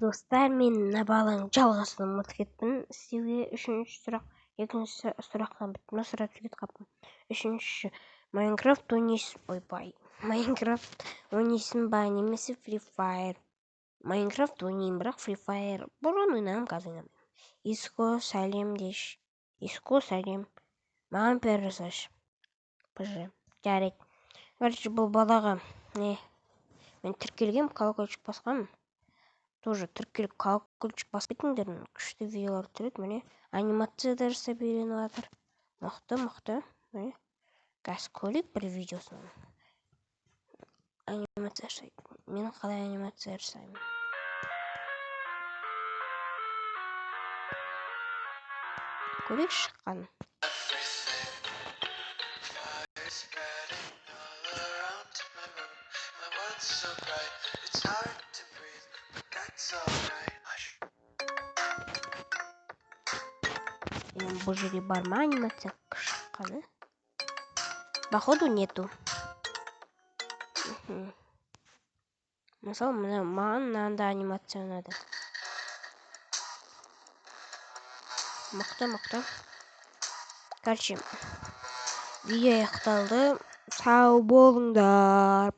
достар, мен мына баланың жалғасын ұмытып кеттім істеуге. Үшінші сұрақ, екінші сұрақтан бітті сұрап кетіп қалыппын. Үшінші, Майнкрафт ойнайсың? Ойбай, Майнкрафт ойнайсың ба, немесе Free Fire? Майнкрафт ойнаймын, бірақ Free Fire бұрын ойнағанмын, қазір ойнамаймын. Иско, сәлем деші. Иско, сәлем. Маған персаш. ПЖ. Жарайды. Короче, бұл балаға мен тіркелгем, колокольчик басқанмын. Тоже тіркеліп колокольчик баспайтындар, күшті видеолар түсіреді. Міне анимация да жасап үйреніп жатыр. Мықты. Міне қазір көрейік бір видеосын. Анимация жасайды. Мен қалай анимация жасаймын? Көрейік шыққанын. Бұл жерде бар ма анимация шыққаны? Походу нету. Мысалы, маған мынандай анимация ұнады. Мықты. Короче, видео аяқталды. Сау болыңдар.